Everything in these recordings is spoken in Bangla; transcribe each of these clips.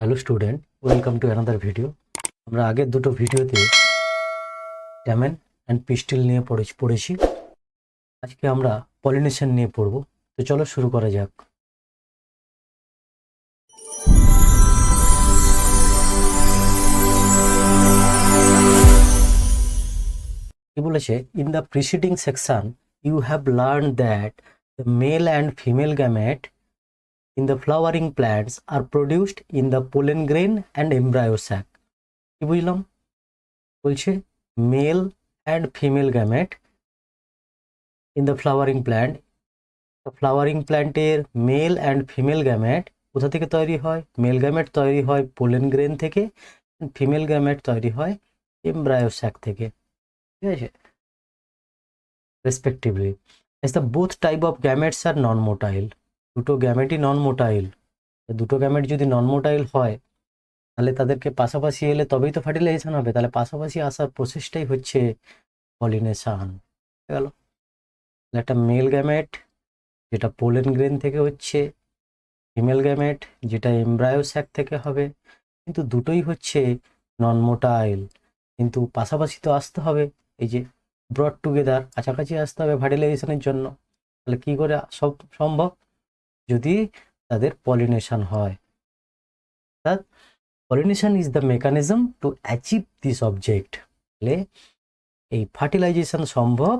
Hello student, welcome to another video. আমরা আগের দুটো ভিডিওতে স্ট্যামেন অ্যান্ড পিস্টিল নিয়ে পড়েছি। আজকে আমরা পলিনেশন নিয়ে পড়ব। তো চলো শুরু করা যাক। কি বলেছে, in the preceding section you have learn that the male and female gamete in the flowering plants are produced in the pollen grain and embryo sac. কি বুঝলাম? বলছে male and female gamete in the flowering plant, flowering প্ল্যান্টের মেল অ্যান্ড ফিমেল গ্যামেট কোথা থেকে তৈরি হয়? মেল গ্যামেট তৈরি হয় পোলেন গ্রেন থেকে, ফিমেল গ্যামেট তৈরি হয় এমব্রায়ো স্যাক থেকে। ঠিক আছে, respectively. As the both type of gametes are non motile. দুটো গ্যামেটই নন মোটাইল। দুটো গ্যামেট যদি নন মোটাইল হয় তাহলে তাদেরকে পাশাপাশি এলে তবেই তো ফার্টিলাইজেশন হবে। তাহলে পাশাপাশি আসার প্রসেসটাই হচ্ছে পলিনেশন। গেল, একটা মেল গ্যামেট যেটা পোলেন গ্রেন থেকে হচ্ছে, ফিমেল গ্যামেট যেটা এমব্রায়ো স্যাক থেকে হবে, কিন্তু দুটোই হচ্ছে নন মোটাইল, কিন্তু পাশাপাশি তো আসতে হবে। এই যে ব্রড টুগেদার, কাছাকাছি আসতে হবে ফার্টিলাইজেশনের জন্য। তাহলে কি করে সব সম্ভব? যদি তাদের পলিনেশন হয়। অর্থাৎ pollination is the mechanism to achieve this object. তাহলে এই ফার্টিলাইজেশন সম্ভব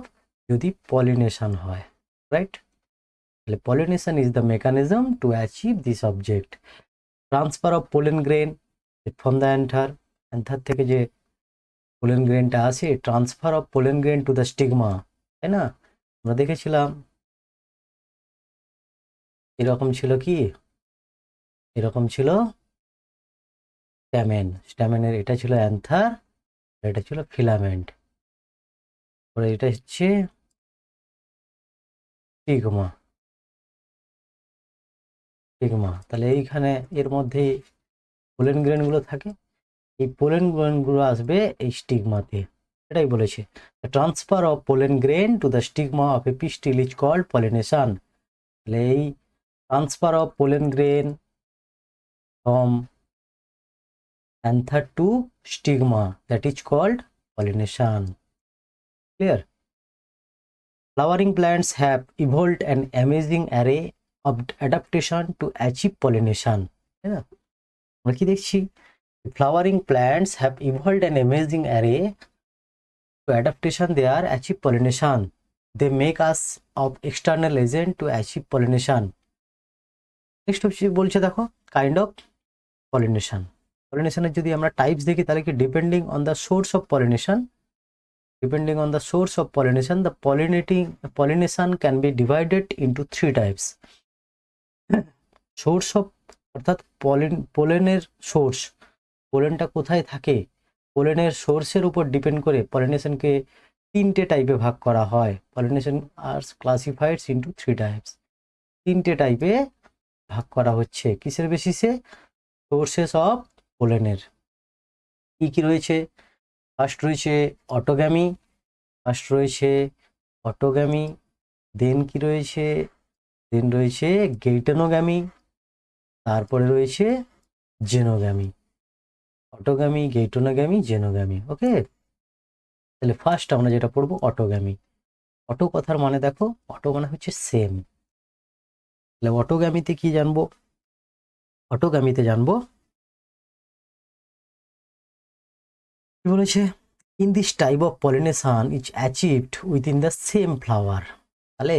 যদি পলিনেশন হয়, রাইট? তাহলে pollination is the mechanism to achieve this object. Transfer of pollen grain from the another থেকে যে পোলেন গ্রেনটা আসে, transfer of pollen grain to the stigma, তাই না? আমরা দেখেছিলাম এরকম ছিল কি, এরকম ছিল স্ট্যামেন, স্ট্যামেনের এটা ছিল অ্যান্থার, এটা ছিল ফিলামেন্ট, পরে এটা হচ্ছে স্টিগমা, স্টিগমা। তাহলে এইখানে এর মধ্যে পোলেন গ্রেনগুলো থাকে, এই পোলেন গ্রেনগুলো আসবে এই স্টিগমাতে। এটাই বলেছে, transfer of pollen grain to the stigma of a pistil is called pollination. তাহলে এই transfer of pollen grain from anther to stigma, that is called pollination. Clear? Flowering plants have evolved an amazing array of adaptation to achieve pollination. তাই না? আমরা কি দেখছি? Flowering plants have evolved an amazing array to adaptation they are achieve pollination. They make us of external agent to achieve pollination. Next হচ্ছে বলছে দেখো কাইন্ড অফ পলিনেশন। পলিনেশনের যদি আমরা টাইপস দেখি তাহলে কি, depending on the source of pollination, depending on the source of pollination, the pollination can be divided into three types. Source of, অর্থাৎ পোলেনের সোর্স, পোলেনটা কোথায় থাকে, পোলেনের সোর্সের উপর ডিপেন্ড করে পলিনেশনকে তিনটে টাইপে ভাগ করা হয়। Pollination are classified into three types. তিনটে টাইপে ভাগ করা হচ্ছে কিসের বেসিসে? সোর্সেস অফ পোলেনের। কি কি রয়েছে? ফার্স্ট রয়েছে অটোগ্যামি, দেন কি রয়েছে, দেন রয়েছে গেইটনোগ্যামি, তারপরে রয়েছে xenogamy. Autogamy, geitonogamy, xenogamy. Okay, তাহলে ফার্স্ট আমরা যেটা পড়বো অটোগ্যামি। অটো কথার মানে দেখো, অটো মানে হচ্ছে সেম। তাহলে অটোগ্যামিতে কি জানবো? অটোগ্যামিতে জানবো কি বলেছে, in this type of pollination is achieved within the same flower. তাহলে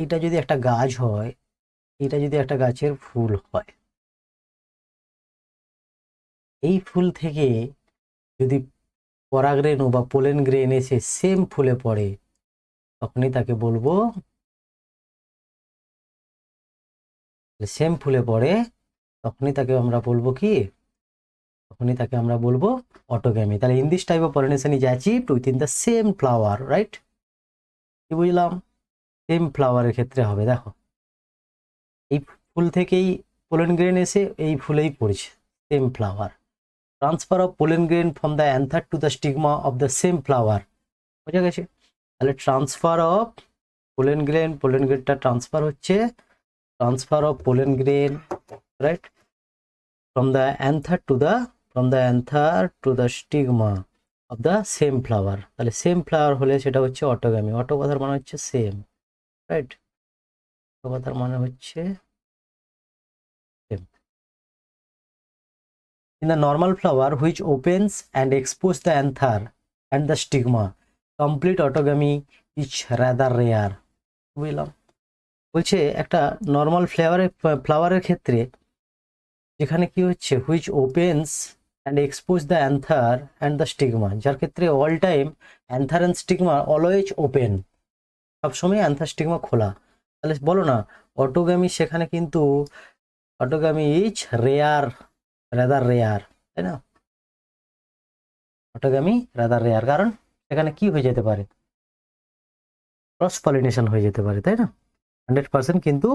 এটা যদি একটা গাছ হয়, এটা যদি একটা গাছের ফুল হয়, এই ফুল থেকে যদি পরাগরেণু বা পোলেন গ্রেন এসে সেম ফুলে পড়ে, তখনই তাকে বলবো, সেম ফুলে পড়ে তখনই তাকে আমরা বলবো কি, তখনই তাকে আমরা বলবো অটোগ্যামি। তাহলে in this type of pollination is achieved within the same flower, right? কি বুঝলাম? সেম ফ্লাওয়ারের ক্ষেত্রে হবে। দেখো এই ফুল থেকেই পোলেন গ্রেন এসে এই ফুলেই পড়ছে, same flower. Transfer of pollen grain from the anther to the stigma of the same flower. বুঝা গেছে? তাহলে ট্রান্সফার অফ পোলেন গ্রেনটা ট্রান্সফার হচ্ছে, transfer of pollen grain, right? from the anther to the stigma of the same flower। তাহলে সেম ফ্লাওয়ার হলে সেটা হচ্ছে অটোগ্যামি। অটো কথার মানে হচ্ছে সেম, রাইট? অটো কথার মানে হচ্ছে same. In the normal flower which opens and exposes the anther and the stigma, complete autogamy is rather rare। বুঝলাম? বলছে একটা নর্মাল ফ্লাওয়ারের ক্ষেত্রে যেখানে কি হচ্ছে which opens and expose the another and the stigma, যার ক্ষেত্রে all time another and stigma always open, সবসময় অ্যান্থার স্টিগমা খোলা। তাহলে বলো না অটোগ্যামি সেখানে কিন্তু autogamy is rare, rather rare, তাই না? অটোগ্যামি রাদার রেয়ার, কারণ সেখানে কি হয়ে যেতে পারে, ক্রস পলিনেশন হয়ে যেতে পারে, তাই না? 100% কিন্তু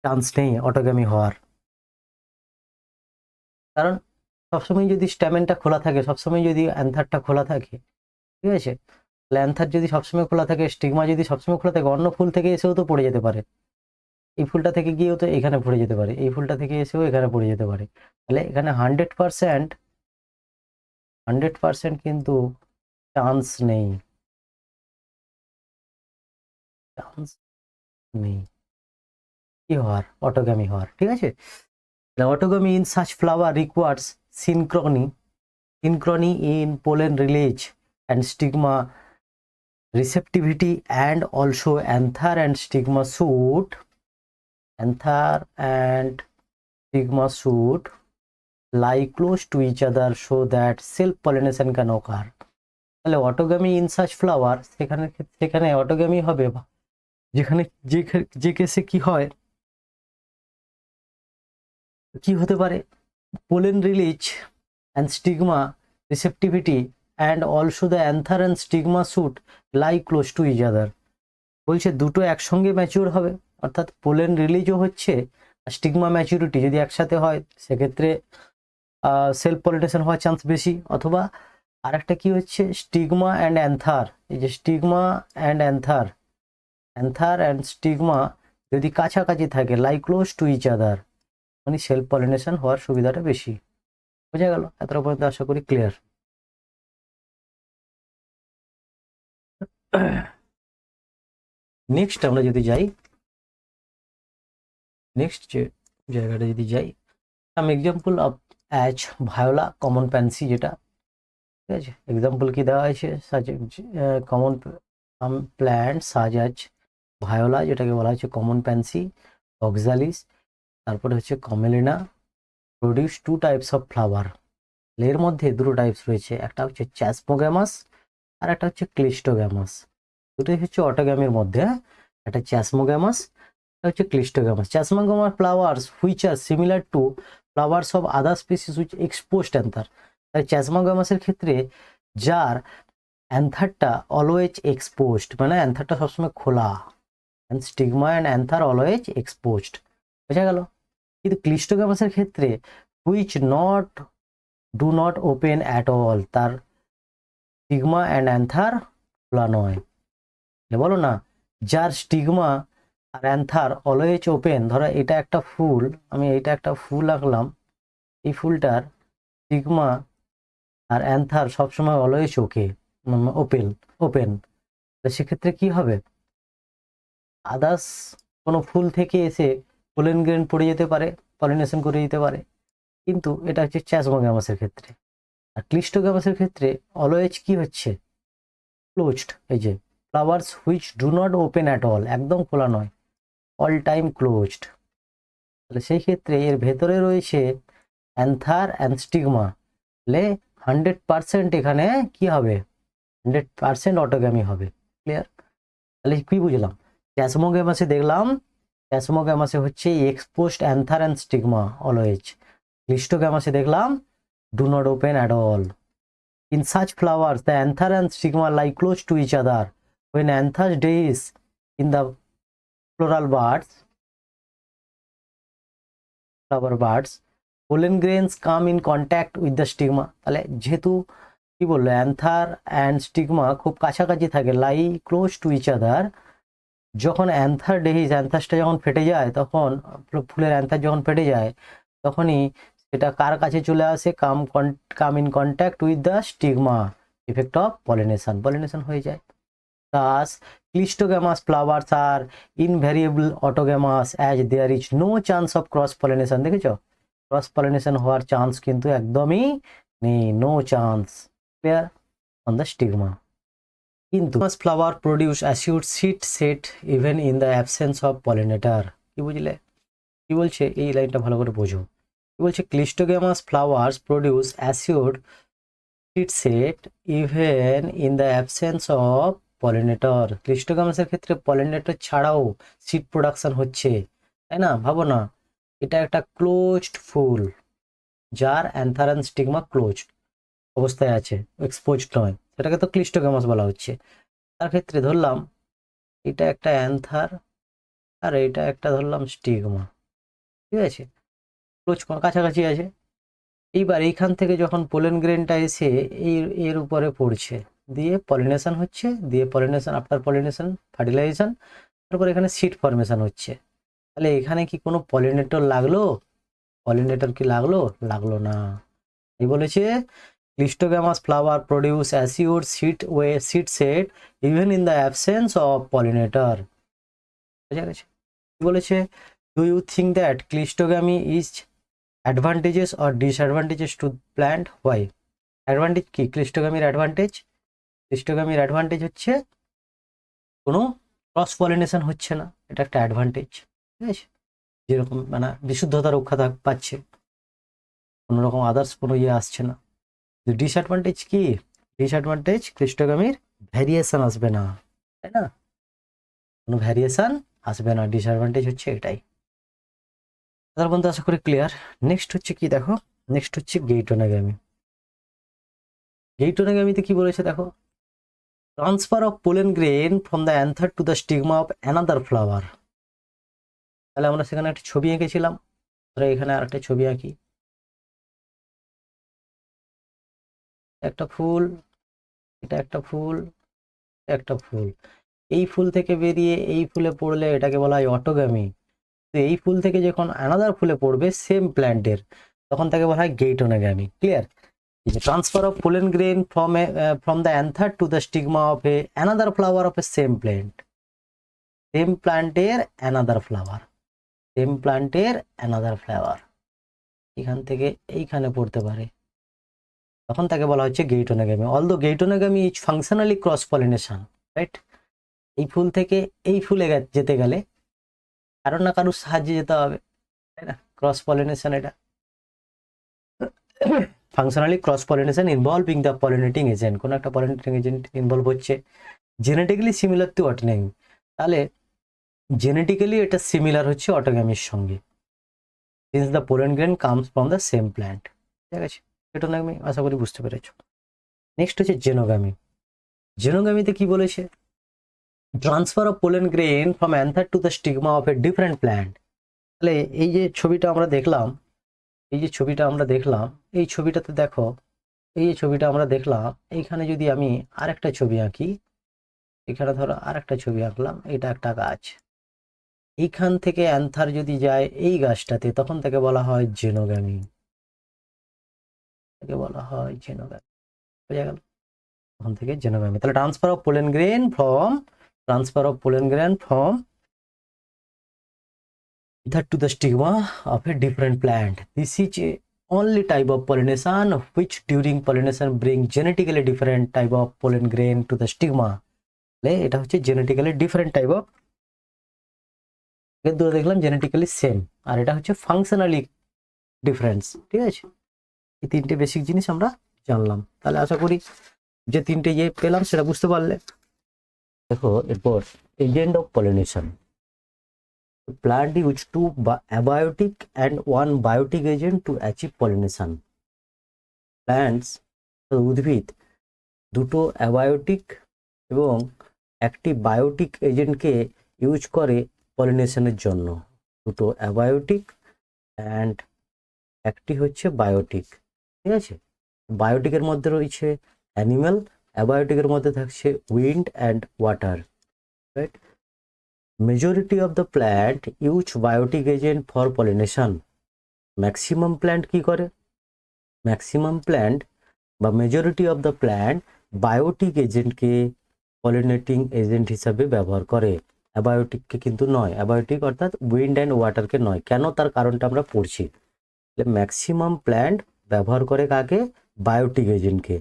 চান্স নেই অটোগ্যামি হওয়ার, কারণ সবসময় যদি স্ট্যামেনটা খোলা থাকে, সবসময় যদি অ্যান্থারটা খোলা থাকে, ঠিক আছে, ল্যান্থার যদি সবসময় খোলা থাকে, স্টিগমা যদি সবসময় খোলা থাকে, অন্য ফুল থেকে এসেও তো পড়ে যেতে পারে। এই ফুলটা থেকে গিয়েও তো এখানে পড়ে যেতে পারে, এই ফুলটা থেকে এসেও এখানে পড়ে যেতে পারে। তাহলে এখানে 100% কিন্তু চান্স নেই, চান্স নেই কি হওয়ার, অটোগ্যামি হওয়ার, ঠিক আছে? Autogamy in such flower requires synchrony in pollen release and stigma receptivity, and also anther and stigma should lie close to each other so that self pollination can occur। তাহলে অটোগ্যামি ইন সাচ ফ্লাওয়ার, সেখানে অটোগ্যামি হবে যেখানে যে কেসে কি হয়, কি হতে পারে, pollen release and stigma receptivity, and also the anther and stigma should lie close to each other। বলছে দুটো একসঙ্গে ম্যাচিউর হবে, অর্থাৎ পোলেন রিলিজও হচ্ছে আর স্টিগমা ম্যাচুরিটি যদি একসাথে হয় সেক্ষেত্রে সেলফ পলিনেশন হওয়ার চান্স বেশি। অথবা আরেকটা কি হচ্ছে, স্টিগমা অ্যান্ড অ্যান্থার, এই যে stigma and another and stigma যদি কাছাকাছি থাকে, লাই ক্লোজ টু ইচ আদার, মানে সেলফ পলিনেশন হওয়ার সুবিধাটা বেশি। বোঝা গেল? এতটা পর্যন্ত আশা করি ক্লিয়ার। নেক্সট আমরা যদি যাই, নেক্সট যে জায়গাটা যদি যাই, some example of as Viola common pansy, যেটা ঠিক আছে, এক্সাম্পল কি দেওয়া হয়েছে, common plant such as Viola, যেটাকে বলা হচ্ছে কমন প্যান্সি, অক্সালিস, তারপরে হচ্ছে Commelina, produce two types of flower. এর মধ্যে দুটো টাইপস রয়েছে, একটা হচ্ছে চ্যাসমোগ্যামাস আর একটা হচ্ছে ক্লিস্টোগ্যামাস। দুটোই হচ্ছে অটোগ্যামির মধ্যে, একটা চ্যাসমোগ্যামাস, একটা হচ্ছে cleistogamous. Chasmogamous flowers which are similar to flowers of other species which exposed anther. তাই চ্যাসমোগ্যামাসের ক্ষেত্রে যার অ্যান্থারটা অলওয়েজ এক্সপোজড, মানে অ্যান্থারটা সবসময় খোলা, and stigma and another always exposed, বোঝা গেল? কিন্তু ক্লিস্টোগ্যামাসের ক্ষেত্রে which do not open at all, তার স্টিগমা অ্যান্ড অ্যান্থার খোলা নয়। বলো না, যার স্টিগমা আর অ্যান্থার অলওয়েজ ওপেন, ধরো এটা একটা ফুল, আমি এটা একটা ফুল আঁকলাম, এই ফুলটার স্টিগমা আর অ্যান্থার সবসময় অলওয়েজ ওপেন, তো সেক্ষেত্রে কি হবে, আদার্স কোনো ফুল থেকে এসে পোলেন গ্রেন পড়ে যেতে পারে, পলিনেশন করে দিতে পারে, কিন্তু এটা হচ্ছে চ্যাসমোগ্যামাসের ক্ষেত্রে। আর ক্লিস্টোগ্যামাসের ক্ষেত্রে অলওয়েজ কি হচ্ছে, ক্লোজড। এই যে flowers which do not open at all, একদম খোলা নয়, অল টাইম ক্লোজড। তাহলে সেই ক্ষেত্রে এর ভেতরে রয়েছে অ্যান্থার অ্যান্ড স্টিগমা, তাহলে 100% এখানে কি হবে, 100% অটোগ্যামি হবে। ক্লিয়ার? তাহলে কি বুঝলাম, চ্যাসমোগ্যামাসে দেখলাম, চ্যাসমোগ্যামাসে হচ্ছে exposed anther and stigma always, ক্লিস্টোগ্যামাসে দেখলাম do not open at all. In such flowers, the anther and stigma lie close to each other. When anther dies in the flower buds, pollen grains come in contact with the stigma। তাহলে যেহেতু কি বললো, অ্যান্থার অ্যান্ড স্টিগমা খুব কাছাকাছি থাকে, লাই ক্লোজ টু ইচ আদার, যখন অ্যান্থারটা যখন ফেটে যায়, তখন ফুলের অ্যান্থার যখন ফেটে যায়, তখনই এটা কার কাছে চলে আসে, come in contact with the stigma, effect of pollination হয়ে যায়। Thus, clistogamous flowers are invariable autogamous as there is no chance of cross pollination. দেখেছো, ক্রস পলিনেশন হওয়ার চান্স কিন্তু একদমই নেই, no chance, clear, on the stigma. কিন্তু flower produce assured seed set even in the absence of pollinator. কি বুঝলে, কি বলছে, এই লাইনটা ভালো করে বোঝো। কি বলছে, cleistogamous flowers produce assured seed set even in the absence of pollinator. ক্লিস্টোগ্যামাসের ক্ষেত্রে পলিনেটর ছাড়াও সিড প্রোডাকশন হচ্ছে, তাই না? ভাবো না, এটা একটা ক্লোজড ফুল যার অ্যান্থারান স্টিগমা ক্লোজড অবস্থায় আছে, এক্সপোজড নয়, সেটাকে তো ক্লিস্টোগ্যামাস বলা হচ্ছে। তার ক্ষেত্রে ধরলাম এটা একটা অ্যান্থার আর এটা একটা ধরলাম স্টিগমা, ঠিক আছে, ক্লোজ কাছাকাছি আছে। এইবার এইখান থেকে যখন পোলেন গ্রেনটা এসে এর উপরে পড়ছে, দিয়ে পলিনেশন হচ্ছে, দিয়ে পলিনেশন, আফটার পলিনেশন ফার্টিলাইজেশন, তারপর এখানে সিড ফরমেশন হচ্ছে। তাহলে এখানে কি কোনো পলিনেটর লাগলো? পলিনেটর কি লাগলো? লাগলো না। এই বলেছে cleistogamous flower produce assured seed set even in the absence of pollinator. বুঝা গেছে? কি বলেছে, do you think that cleistogamy is advantages or disadvantages to plant? Why? Advantage কি ক্লিস্টোগ্যামির অ্যাডভান্টেজ? ক্লিস্টোগ্যামির অ্যাডভান্টেজ হচ্ছে কোনো ক্রস পলিনেশন হচ্ছে না, এটা একটা অ্যাডভান্টেজ, ঠিক আছে, যেরকম মানে বিশুদ্ধতা রক্ষা পাচ্ছে, কোনো রকম আদার্স কোনো ইয়ে আসছে না। ডিসঅ্যাডভান্টেজ কি? ডিসঅ্যাডভান্টেজ ক্লিস্টোগ্যামির ভ্যারিয়েশন আসবে না, তাই না? কোনো ভ্যারিয়েশন আসবে না, ডিসঅ্যাডভান্টেজ হচ্ছে এটাই। তার বন্ধু আশা করি ক্লিয়ার। নেক্সট হচ্ছে কি দেখো, নেক্সট হচ্ছে গেইটোনোগ্যামি। গেইটোনোগ্যামিতে কি বলেছে দেখো, transfer of pollen grain from the anther to the stigma of another flower. তাহলে আমরা সেখানে একটা ছবি এঁকেছিলাম, ধরো এখানে আর একটা ছবি আঁকি, একটা ফুল, এটা একটা ফুল, একটা ফুল, এই ফুল থেকে বেরিয়ে এই ফুলে পড়লে এটাকে বলা হয় অটোগ্যামি। তো এই ফুল থেকে যখন অ্যানাদার ফুলে পড়বে সেম প্ল্যান্টের, তখন তাকে বলা হয় geitonogamy. Clear? Transfer of pollen grain from the anther to the stigma of a another flower of a same plant, same প্ল্যান্টের অ্যানাদার ফ্লাওয়ার, সেম প্ল্যান্টের অ্যানাদার ফ্লাওয়ার এখান থেকে এইখানে পড়তে পারে, তখন তাকে বলা হচ্ছে গেইটোনোগ্যামি। Although geitonogamy is functionally cross pollination, right? এই ফুল থেকে এই ফুলে যেতে গেলে কারোর না কারোর সাহায্যে যেতে হবে, তাই না? ক্রস পলিনেশন এটা। Functionally cross pollination involving the pollinating agent, কোনো একটা পলিনেটিং এজেন্ট ইনভলভ হচ্ছে, জেনেটিক্যালি সিমিলার টু অটোগ্যামি। তাহলে জেনেটিক্যালি এটা সিমিলার হচ্ছে অটোগ্যামির সঙ্গে, since the pollen grain comes from the same plant, ঠিক আছে? গেইটোনোগ্যামি আশা করি বুঝতে পেরেছো। নেক্সট হচ্ছে জেনোগ্যামি। জেনোগ্যামিতে কি বলেছে, transfer of pollen grain from another to the stigma of a different plant. তাহলে এই যে ছবিটা আমরা দেখলাম, এই যে ছবিটা আমরা দেখলাম, এই ছবিটাতে দেখো, এই যে ছবিটা আমরা দেখলাম, এইখানে যদি আমি আরেকটা ছবি আঁকি, এখানে ধরো আরেকটা ছবি আঁকলাম, এটা একটা গাছ, এইখান থেকে অ্যান্থার যদি যায় এই গাছটাতে, তখন তাকে বলা হয় জেনোগ্যামি, তাকে বলা হয় জেনোগ্যামি। বোঝা গেল? তখন থেকে জেনোগ্যামি। তাহলে transfer of pollen grain from that to the stigma of a different plant. This is a only type of pollination which during pollination bring genetically different type of pollen grain to the stigma. এটা হচ্ছে জেনেটিক্যালি ডিফারেন্ট টাইপ অফ, কিন্তু দেখলাম জেনেটিক্যালি সেম, আর এটা হচ্ছে ফাংশনালি ডিফারেন্স, ঠিক আছে? এই তিনটে বেসিক জিনিস আমরা জানলাম। তাহলে আশা করি যে তিনটে ইয়ে পেলাম সেটা বুঝতে পারলে। দেখো এরপর agent of pollination. Plant use two abiotic and one biotic agent to achieve pollination. Plants উদ্ভিদ দুটো অ্যাবায়োটিক এবং একটি বায়োটিক এজেন্টকে ইউজ করে পলিনেশনের জন্য। দুটো অ্যাবায়োটিক অ্যান্ড একটি হচ্ছে বায়োটিক, ঠিক আছে? বায়োটিকের মধ্যে রয়েছে অ্যানিম্যাল, অ্যাবায়োটিকের মধ্যে থাকছে wind and water, right? Majority of the plant use biotic agent for pollination. Maximum plant কি করে? ম্যাক্সিমাম প্ল্যান্ট বা majority of the plant biotic এজেন্টকে পলিনেটিং এজেন্ট হিসাবে ব্যবহার করে, অ্যাবায়োটিককে কিন্তু নয়। অ্যাবায়োটিক অর্থাৎ উইন্ড অ্যান্ড ওয়াটারকে নয়। কেন, তার কারণটা আমরা পড়ছি। ম্যাক্সিমাম প্ল্যান্ট ব্যবহার করে কাকে? বায়োটিক এজেন্টকে।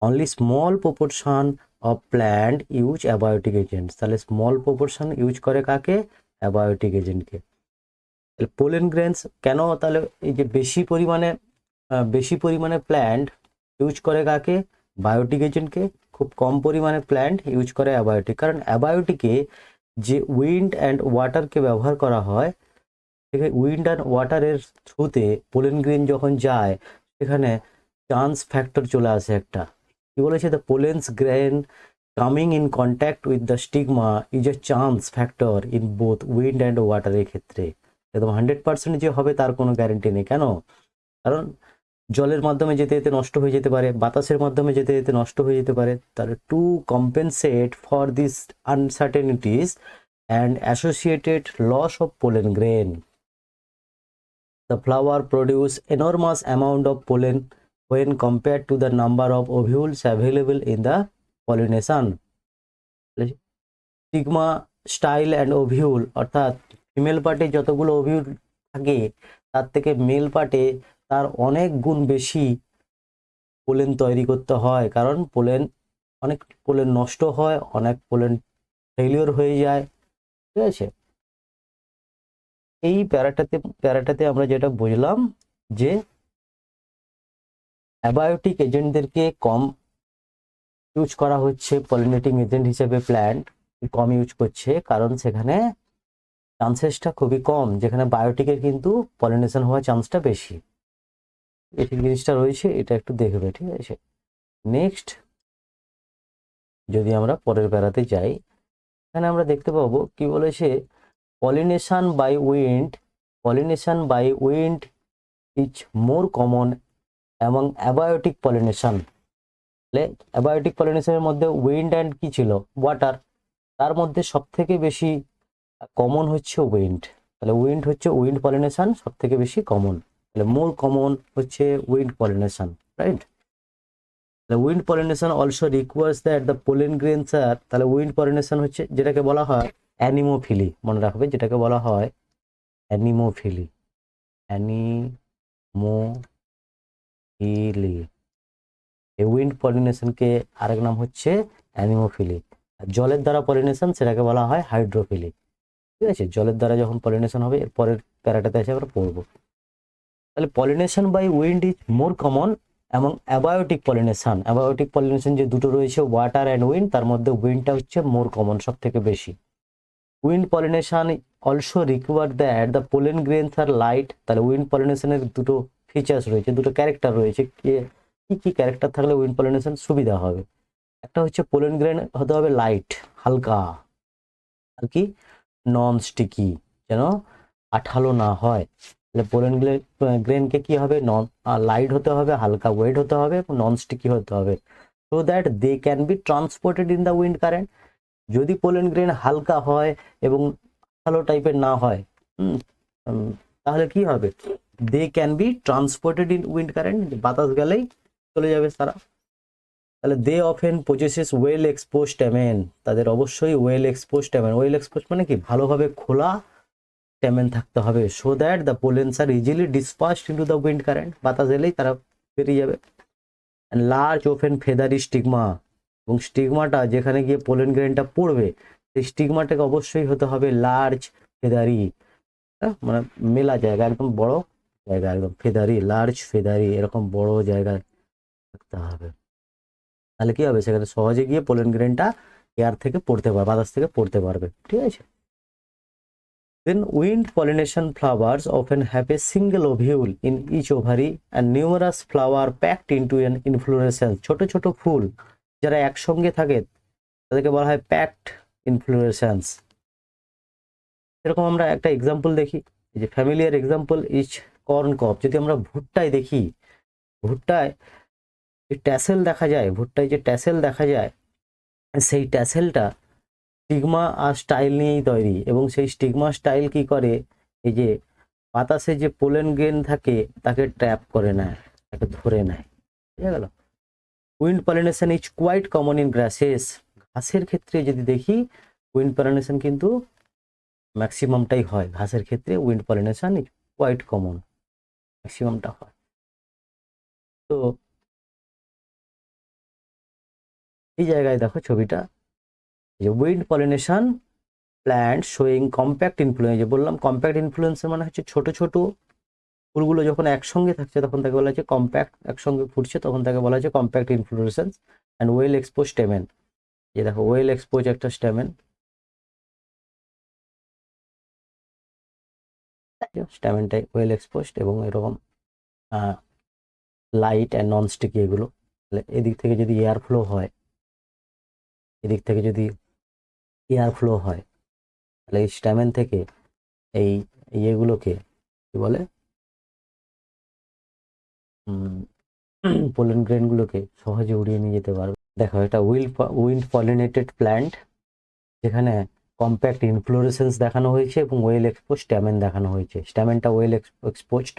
Only small proportion of plant use abiotic agents. তাহলে স্মল প্রপোর্শন ইউজ করে কাকে? অ্যাবায়োটিক এজেন্টকে। তাহলে পোলেন গ্রেনস কেন? তাহলে এই যে বেশি পরিমাণে প্ল্যান্ট ইউজ করে কাকে? বায়োটিক এজেন্টকে। খুব কম পরিমাণে প্ল্যান্ট ইউজ করে অ্যাবায়োটিক। কারণ অ্যাবায়োটিকে যে উইন্ড অ্যান্ড ওয়াটারকে ব্যবহার করা হয়, সেখানে উইন্ড অ্যান্ড ওয়াটারের থ্রুতে পোলেন গ্রেন যখন যায়, সেখানে চান্স ফ্যাক্টর চলে আসে একটা। কি বলেছে? The pollens grain coming in contact with the stigma is a chance factor in both wind and ওয়াটারের ক্ষেত্রে। একদম 100% যে হবে তার কোনো গ্যারেন্টি নেই। কেন? কারণ জলের মাধ্যমে যেতে যেতে নষ্ট হয়ে যেতে পারে, বাতাসের মাধ্যমে যেতে যেতে নষ্ট হয়ে যেতে পারে। তাহলে to compensate for this uncertainties and associated loss of pollen grain, the flower produce enormous amount of pollen when compared to the number of ovules available in the pollination. Stigma, style and ovule, অর্থাৎ ফিমেল পার্টে যতগুলো ওভিউল থাকে তার থেকে মেল পার্টে তার অনেক গুণ বেশি পোলেন তৈরি করতে হয়। কারণ অনেক পোলেন নষ্ট হয়, অনেক পোলেন ফেলিওর হয়ে যায়। ঠিক আছে, এই প্যারাটাতে আমরা যেটা বুঝলাম যে অ্যাবায়োটিক এজেন্টদেরকে কম ইউজ করা হচ্ছে পলিনেটিং এজেন্ট হিসেবে, প্ল্যান্ট কম ইউজ করছে কারণ সেখানে চান্সেসটা খুবই কম, যেখানে বায়োটিকের কিন্তু পলিনেশন হওয়ার চান্সটা বেশি। এই জিনিসটা রয়েছে, এটা একটু দেখবে। ঠিক আছে, নেক্সট যদি আমরা পরের প্যারাতে যাই, এখানে আমরা দেখতে পাবো কি বলেছে, pollination by wind is more common এবং অ্যাবায়োটিক পলিনেশন। তাহলে অ্যাবায়োটিক পলিনেশনের মধ্যে উইন্ড অ্যান্ড কি ছিল? ওয়াটার। তার মধ্যে সব থেকে বেশি কমন হচ্ছে উইন্ড। তাহলে উইন্ড পলিনেশন সব থেকে বেশি কমন। তাহলে মোর কমন হচ্ছে উইন্ড পলিনেশন, রাইট? তাহলে wind pollination also requires that the pollen grains are, তাহলে উইন্ড পলিনেশন হচ্ছে যেটাকে বলা হয় অ্যানিমোফিলি, মনে রাখবে, যেটাকে বলা হয় অ্যানিমোফিলি। অ্যানিমোফিলি, এই উইন্ড পলিনেশনকে আরেক নাম হচ্ছে অ্যানিমোফিলি। আর জলের দ্বারা পলিনেশন সেটাকে বলা হয় হাইড্রোফিলি। ঠিক আছে, জলের দ্বারা যখন পলিনেশন হবে, এর পরের প্যারাটাতে এসে আমরা পড়বো। তাহলে pollination by wind is more common এবং অ্যাবায়োটিক পলিনেশন যে দুটো রয়েছে, ওয়াটার অ্যান্ড উইন্ড, তার মধ্যে উইন্ডটা হচ্ছে মোর কমন, সব থেকে বেশি। Wind pollination also require that the pollen grains are light. তাহলে উইন্ড পলিনেশনের দুটো ফিচার্স রয়েছে, দুটো ক্যারেক্টার রয়েছে। কি কি ক্যারেক্টার থাকলে উইন্ড পলিনেশন সুবিধা হবে? একটা হচ্ছে পোলেন গ্রেন হতে হবে লাইট, হালকা, আর কি নন স্টিকি, যেন আঠালো না হয়। তাহলে পোলেন গ্রেনকে কি হবে? লাইট হতে হবে, হালকা ওয়েট হতে হবে, নন স্টিকি হতে হবে, so that they can be transported in the wind current. যদি পোলেন গ্রেন হালকা হয় এবং আঠালো টাইপের না হয়, তাহলে কি হবে? They can be transported in wind current, বাতাস গেলেই চলে যাবে তারা। তাহলে they often possesses well exposed stamen, তাদের অবশ্যই ওয়েল এক্সপোজ মানে কি? ভালোভাবে খোলা স্টেমেন থাকতে হবে, so that the pollens are easily dispersed into the wind current, বাতাস এলেই তারা বেরিয়ে যাবে। লার্জ ওপেন ফেদারি স্টিগমা, এবং স্টিগমাটা যেখানে গিয়ে পোলেন গ্রেনটা পড়বে, সেই স্টিগমাটাকে অবশ্যই হতে হবে লার্জ ফেদারি, মানে মেলা জায়গা, একদম বড় জায়গা, একদম ফেদারি, লার্জ ফেদারি, এরকম বড় জায়গায় থাকতে হবে। তাহলে কি হবে? সেখানে সহজে গিয়ে পোলেন গ্রেনটা এয়ার থেকে পড়তে পারবে, বাতাস থেকে পড়তে পারবে। ঠিক আছে, then wind pollination flowers often have a single ovule in each ovary and numerous flower packed into an inflorescence. ছোট ছোট ফুল যারা একসঙ্গে থাকে তাদেরকে বলা হয় প্যাকড ইনফ্লোরেসেন্স। এরকম আমরা একটা এক্সাম্পল দেখি, এই যে ফ্যামিলিয়ার এক্সাম্পল ইজ কর্ন কপ। যদি আমরা ভুট্টায় দেখি, ভুট্টায় যে ট্যাসেল দেখা যায়, সেই ট্যাসেলটা স্টিগমা আর স্টাইল নিয়েই তৈরি, এবং সেই স্টিগমা স্টাইল কি করে? এই যে বাতাসে যে পোলেন গ্রেন থাকে তাকে ট্র্যাপ করে নেয়, তাকে ধরে নেয়। বুঝা গেল? Wind pollination is quite common in grasses. ঘাসের ক্ষেত্রে যদি দেখি উইন্ড পলিনেশন কিন্তু ম্যাক্সিমামটাই হয়। ঘাসের ক্ষেত্রে wind pollination is quite common, ম্যাক্সিমামটা হয়। তো এই জায়গায় দেখো ছবিটা, যে wind pollination plant showing compact inflorescence. যে বললাম কম্প্যাক্ট ইনফ্লুয়েন্সের মানে হচ্ছে ছোট ছোট ফুলগুলো যখন একসঙ্গে থাকছে তখন তাকে বলা হচ্ছে কম্প্যাক্ট, একসঙ্গে ফুটছে তখন তাকে বলা হচ্ছে compact inflorescence. And well exposed stamen. যে দেখো ওয়েল এক্সপোজ একটা স্টেমেন, স্টেমেনটাই ওয়েল এক্সপোজড এবং এরকম লাইট অ্যান্ড নন স্টিকি এগুলো। তাহলে এদিক থেকে যদি এয়ার ফ্লো হয়, এদিক থেকে যদি এয়ার ফ্লো হয় তাহলে এই স্টেমেন থেকে এই ইয়েগুলোকে কি বলে, পোলেন গ্রেনগুলোকে সহজে উড়িয়ে নিয়ে যেতে পারবে। দেখো এটা উইন্ড পলিনেটেড প্ল্যান্ট, যেখানে কম্প্যাক্ট ইনফ্লোরেসেন্স দেখানো হয়েছে এবং ওয়েল এক্সপোজ স্ট্যামেন দেখানো হয়েছে। স্ট্যামেনটা ওয়েল এক্সপোজড,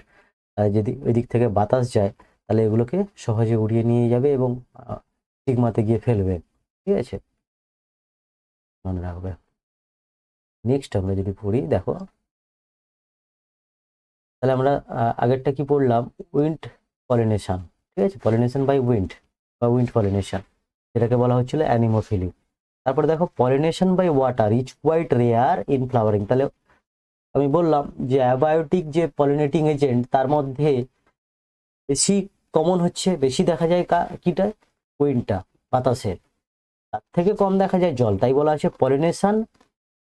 যদি ওই দিক থেকে বাতাস যায় তাহলে এগুলোকে সহজে উড়িয়ে নিয়ে যাবে এবং স্টিগমাতে গিয়ে ফেলবে। ঠিক আছে, মনে রাখবে। নেক্সট আমরা যদি পড়ি, দেখো তাহলে আমরা আগেরটা কি পড়লাম, উইন্ড পলিনেশন। ঠিক আছে, পলিনেশন বাই উইন্ড বা উইন্ড পলিনেশন, যেটাকে বলা হচ্ছিল অ্যানিমোফিলি। তারপরে দেখো pollination by water is quite rare in flowering. তাহলে আমি বললাম যে অ্যাবায়োটিক যে পলিনেটিং এজেন্ট তার মধ্যে বেশি কমন হচ্ছে, বেশি দেখা যায় কিটা, উইন্ডটা, বাতাসে। তার থেকে কম দেখা যায় জল, তাই বলা আছে pollination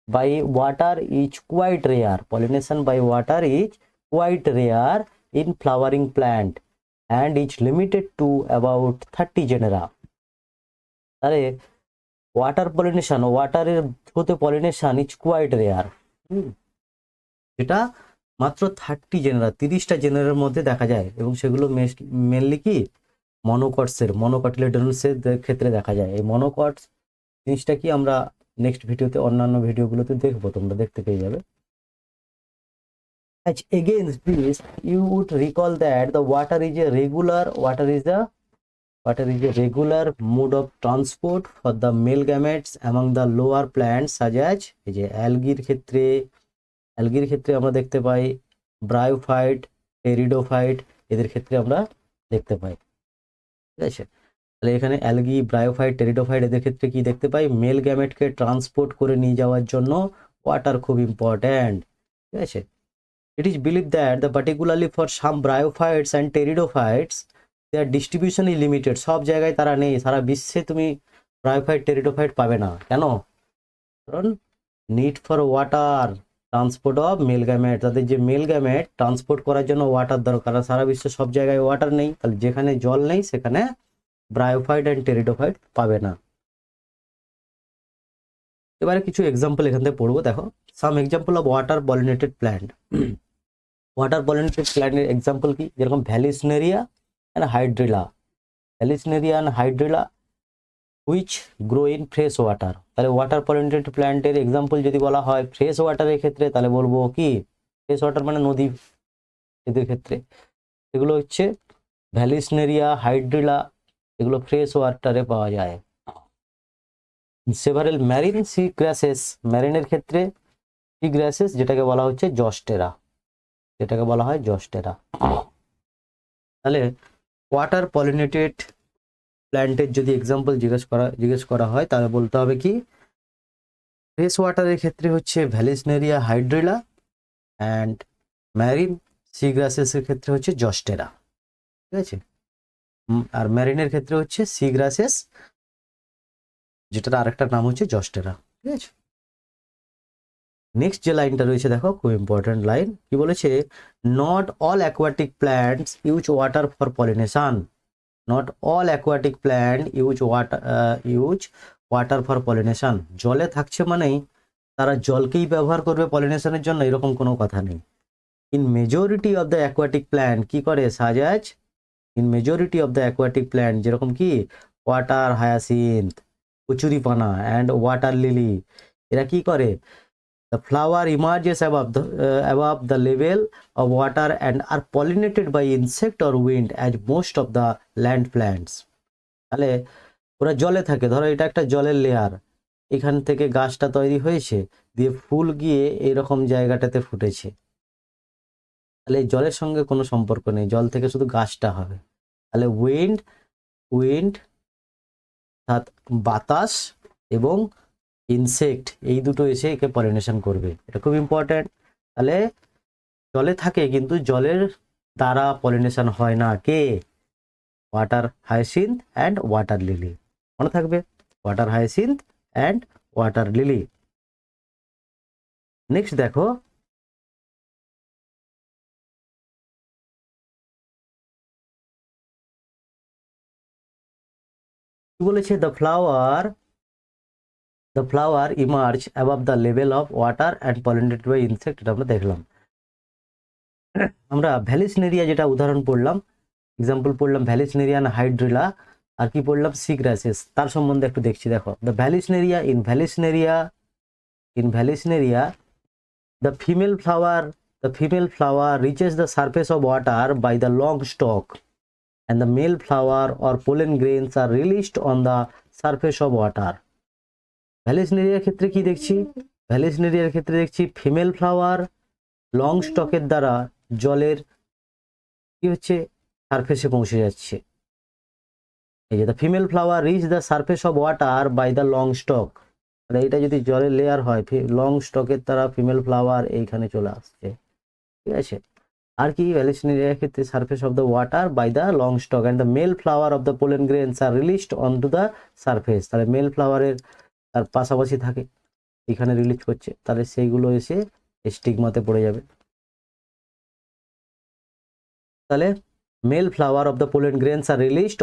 by water is quite rare. Pollination by water is quite rare in flowering plant and is limited to about 30 genera. তাহলে ওয়াটার পলিনেশন, ওয়াটারের থ্রুতে পলিনেশন ইজ কোয়াইট রেয়ার, এটা মাত্র 30টা জেনারের মধ্যে দেখা যায় এবং সেগুলো মেনলি কি মনোকটিলেডোনাসের ক্ষেত্রে দেখা যায়। এই মনোকটস জিনিসটা কি আমরা নেক্সট ভিডিওতে, অন্যান্য ভিডিওগুলোতে দেখবো, তোমরা দেখতে পেয়ে যাবে। Against this, you would recall that the water is a regular mode of transport for the male gametes among the lower plants such as এই যে অ্যালগির ক্ষেত্রে আমরা দেখতে পাই, ব্রায়োফাইট, টেরিডোফাইট, এদের ক্ষেত্রে আমরা দেখতে পাই। ঠিক আছে, তাহলে এখানে অ্যালগি, ব্রায়োফাইট, টেরিডোফাইট এদের ক্ষেত্রে কি দেখতে পাই, মেল গ্যামেটকে ট্রান্সপোর্ট করে নিয়ে যাওয়ার জন্য ওয়াটার খুব ইম্পর্ট্যান্ট। ঠিক আছে, it is believe that the particularly for some bryophytes and pteridophytes their distribution is limited. সব জায়গায় তারা নেই, সারা বিশ্বে তুমি ব্রায়োফাইট, টেরিডোফাইট পাবে না। কেন? কারণ need for water, transport of male gamete, তাদের যে মেল গ্যামেট ট্রান্সপোর্ট করার জন্য ওয়াটার দরকার। সারা বিশ্বে সব জায়গায় ওয়াটার নেই, তাহলে যেখানে জল নেই সেখানে ব্রায়োফাইট অ্যান্ড টেরিডোফাইট পাবে না। এবারে কিছু এক্সাম্পল এখান থেকে পড়বো। দেখো some example of water pollinated plant. Water pollinated প্ল্যান্টের এক্সাম্পল কি, যেরকম Vallisneria and Hydrilla. Vallisneria and Hydrilla which grow in fresh water. তাহলে ওয়াটার পলিনেটেড প্ল্যান্টের এক্সাম্পল যদি বলা হয় ফ্রেশ ওয়াটারের ক্ষেত্রে, তাহলে বলবো কি, ফ্রেশ ওয়াটার মানে নদী, এদের ক্ষেত্রে এগুলো হচ্ছে ভ্যালিসনেরিয়া, হাইড্রিলা, এগুলো ফ্রেশ ওয়াটারে পাওয়া যায়। সেভারেল ম্যারিন সি গ্রাসেস, ম্যারিনের ক্ষেত্রে সি গ্রাসেস যেটাকে বলা হচ্ছে জস্টেরা, যেটাকে বলা হয় জস্টেরা। তাহলে ওয়াটার পলিনেটেড প্ল্যান্টের যদি এক্সাম্পল জিজ্ঞেস করা হয় তাহলে বলতে হবে কি, ফ্রেশ ওয়াটারের ক্ষেত্রে হচ্ছে ভ্যালিসনেরিয়া, হাইড্রিলা, অ্যান্ড ম্যারিন সি গ্রাসেসের ক্ষেত্রে হচ্ছে জস্টেরা। ঠিক আছে, আর ম্যারিনের ক্ষেত্রে হচ্ছে সি গ্রাসেস, যেটার আরেকটা নাম হচ্ছে জস্টেরা। ঠিক আছে, নেক্সট যে লাইনটা রয়েছে দেখো, খুব ইম্পর্টেন্ট লাইন, কি বলেছে, not all aquatic plants use water for pollination. Not all aquatic plant use water for pollination. জলে থাকছে মানেই তারা জলকেই ব্যবহার করবে পলিনেশনের জন্য, এরকম কোনো কথা নেই। In majority of the aquatic plant কি করে, such as in majority of the aquatic plant, যেরকম কি ওয়াটার হায়াসিন্থ, কচুরিপানা অ্যান্ড ওয়াটার লিলি, এরা কি করে, The flower emerges above the level of water and are pollinated by insect or wind as most of the land plants. তাহলে ওরা জলে থাকে, ধরো এটা একটা জলের লেয়ার, এখান থেকে গাছটা তৈরি হয়েছে, দিয়ে ফুল গিয়ে এরকম জায়গাটাতে ফুটেছে, তাহলে এই জলের সঙ্গে কোনো সম্পর্ক নেই, জল থেকে শুধু গাছটা হবে। তাহলে উইন্ড বাতাস এবং ইনসেক্ট এই দুটো এসে একে পলিনেশন করবে, এটা খুব ইম্পর্ট্যান্ট। তাহলে জলে থাকে কিন্তু জলের দ্বারা পলিনেশন হয় না, কে? Water hyacinth and water lily, মনে থাকবে, water hyacinth and water lily. Next দেখো, কি বলেছে, the flower emerge above the level of water and pollinated by insect, এটা আমরা দেখলাম। আমরা ভ্যালিসনেরিয়া যেটা উদাহরণ পড়লাম, এক্সাম্পল পড়লাম ভ্যালিসনেরিয়া না হাইড্রিলা, আর কি পড়লাম সি গ্রাসেস, তার সম্বন্ধে একটু দেখছি। দেখো, the Vallisneria in Vallisneria the female flower reaches the surface of water by the long stalk and the male flower or pollen grains are released on the surface of water. ভ্যালিসনেরিয়ার ক্ষেত্রে কি দেখছি, ভ্যালিসনেরিয়ার ক্ষেত্রে দেখছি ফিমেল ফ্লাওয়ার লং স্টকের দ্বারা জলের কি হচ্ছে, সারফেসে পৌঁছে যাচ্ছে। এই যে the female flower reach the surface of water by the long stalk, এটা যদি জলের লেয়ার হয়, লং স্টকের দ্বারা ফিমেল ফ্লাওয়ার এইখানে চলে আসছে, ঠিক আছে। আর কি, ভ্যালিসনেরিয়ার ক্ষেত্রে surface of the water by the long stalk and the male flower of the pollen grains are released on to the surface, তাহলে মেল ফ্লাওয়ারের তার পাশাপাশি থাকে, এখানে রিলিজ করছে, তাহলে সেইগুলো এসে স্টিগমাতে পড়ে যাবে। তাহলে male flower of the pollen grains are released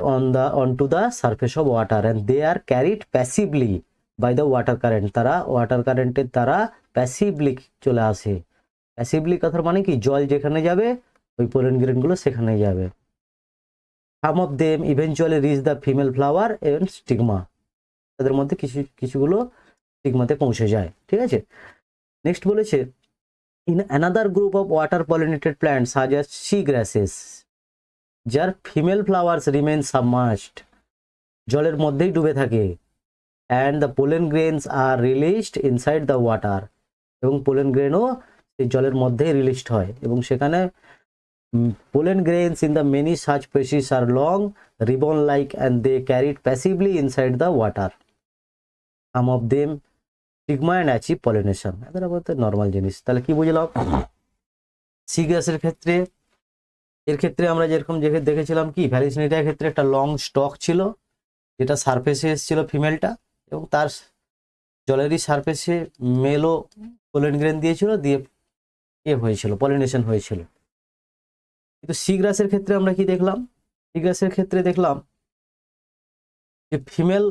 on to the surface of water and they are carried passively by the water current, তারা ওয়াটার কারেন্টের দ্বারা প্যাসিভলি চলে আসে। প্যাসিভলি কথার মানে কি, জল যেখানে যাবে ওই পোলেন গ্রেনগুলো সেখানে যাবে। Some of them eventually reach the female flower and stigma, তাদের মধ্যে কিছুগুলো স্টিগমাতে পৌঁছে যায়, ঠিক আছে। নেক্সট বলেছে, in another group of water pollinated plants সাজ অ্যাজ সি গ্রাসেস যার ফিমেল ফ্লাওয়ার্স রিমেন সাবমার্জড, জলের মধ্যেই ডুবে থাকে, and the pollen grains are released inside the water, এবং পোলেন গ্রেনও সেই জলের মধ্যেই রিলিজড হয়, এবং সেখানে pollen grains in the many such species are long, ribbon like, and they carried passively inside the water. Some of them stigma and achieve pollination, এদের বলতে নর্মাল জিনিস। তাহলে কি বুঝলাম, সি গ্রাসের ক্ষেত্রে, এর ক্ষেত্রে আমরা যেরকম দেখেছিলাম কি, ভ্যালিসনেরিয়ার ক্ষেত্রে একটা লং স্টক ছিল যেটা সারফেসে এসেছিল ফিমেলটা, এবং তার জলেরই সারফেসে মেলও পোলেন গ্রেন দিয়েছিল, দিয়ে হয়েছিল, পলিনেশন হয়েছিল। কিন্তু সি গ্রাসের ক্ষেত্রে আমরা কি দেখলাম, সি গ্রাসের ক্ষেত্রে দেখলাম যে ফিমেল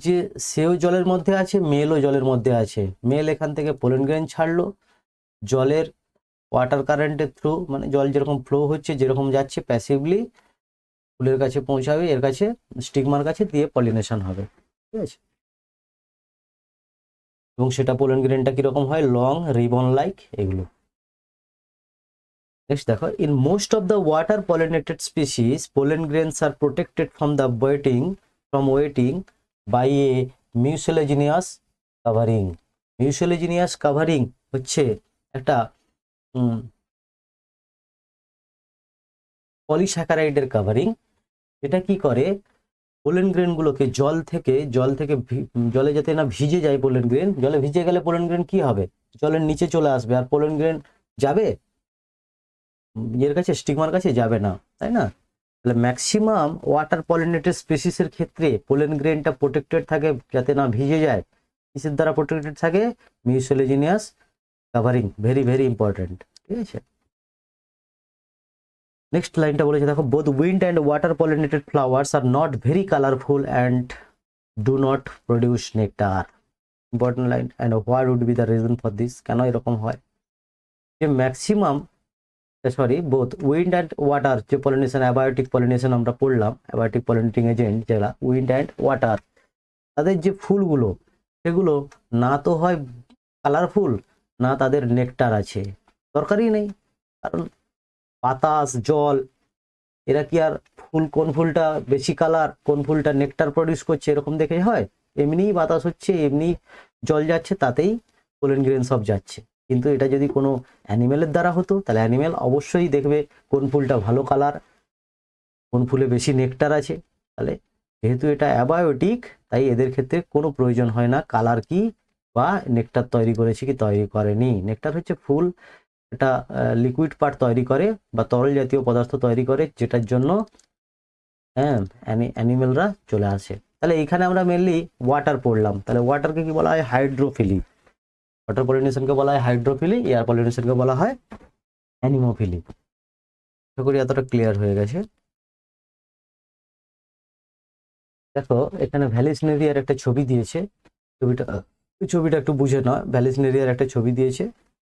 যে সেও জলের মধ্যে আছে, মেলও জলের মধ্যে আছে, মেল এখান থেকে পোলেন গ্রেন ছাড়লো, জলের ওয়াটার কারেন্টের থ্রু, মানে জল যেরকম ফ্লো হচ্ছে যেরকম যাচ্ছে প্যাসিভলি ফুলের কাছে পৌঁছাবে, এর কাছে স্টিগমার কাছে, দিয়ে পলিনেশন হবে, ঠিক আছে। এবং সেটা পোলেন গ্রেনটা কিরকম হয়, লং, রিবন লাইক, এগুলো। নেক্সট দেখো, in most of the water pollinated species pollen grains are protected from wetting by a mucilaginous covering. Mucilaginous covering হচ্ছে একটা পলিস্যাকারাইডের কাভারিং। এটা কি করে, পোলেন গ্রেনগুলোকে জলে যাতে না ভিজে যায়, পোলেন গ্রেন জলে ভিজে গেলে পোলেন গ্রেন কি হবে, জলের নিচে চলে আসবে, আর পোলেন গ্রেন যাবে এর কাছে, স্টিগমার কাছে যাবে না, তাই না। তাহলে ম্যাক্সিমাম ওয়াটার পলিনেটেড স্পিসিসের ক্ষেত্রে পোলেন গ্রেনটা প্রোটেক্টেড থাকে যাতে না ভিজে যায়, কিসের দ্বারা প্রোটেক্টেড থাকে, mucilaginous covering, very very important, ঠিক আছে। নেক্সট লাইনটা বলেছে দেখো, both wind and water pollinated flowers are not very colourful and do not produce nectar. Important line. And what would be the reason for this, কেন এরকম হয়, যে maximum both wind and water, যে পলিনেশন অ্যাবায়োটিক পলিনেশন আমরা পড়লাম, অ্যাবায়োটিক পলিনেটিং এজেন্ট যেগুলা উইন্ড অ্যান্ড ওয়াটার, তাদের যে ফুলগুলো সেগুলো না তো হয় কালারফুল, না তাদের নেকটার আছে, দরকারই নেই। কারণ বাতাস, জল, এরা কি আর কোন ফুলটা বেশি কালার, কোন ফুলটা নেকটার প্রডিউস করছে এরকম দেখে হয়? এমনিই বাতাস হচ্ছে, এমনি জল যাচ্ছে, তাতেই পোলেন গ্রেন সব যাচ্ছে। কিন্তু এটা যদি কোনো অ্যানিমেলের দ্বারা হতো, তাহলে অ্যানিমেল অবশ্যই দেখবে কোন ফুলটা ভালো কালার, কোন ফুলে বেশি নেকটার আছে। তাহলে যেহেতু এটা অ্যাবায়োটিক, তাই এদের ক্ষেত্রে কোনো প্রয়োজন হয় না কালার কি বা নেকটার তৈরি করেছে কি তৈরি করেনি। নেকটার হচ্ছে ফুল এটা লিকুইড পার্ট তৈরি করে বা তরল জাতীয় পদার্থ তৈরি করে, যেটার জন্য হ্যাঁ অ্যানিমেলরা চলে আসে। তাহলে এইখানে আমরা মেনলি ওয়াটার পড়লাম। তাহলে ওয়াটারকে কি বলা হয়? হাইড্রোফিলি। ওয়াটার পলিনেশনকে বলা হয় হাইড্রোফিলি, এয়ার পলিনেশনকে বলা হয় অ্যানিমোফিলি। আশা করি এতটা ক্লিয়ার হয়ে গেছে। দেখো এখানে ভ্যালিসনেরিয়ার একটা ছবি দিয়েছে, ছবিটা একটু বুঝে নাও। ভ্যালিসনেরিয়ার একটা ছবি দিয়েছে,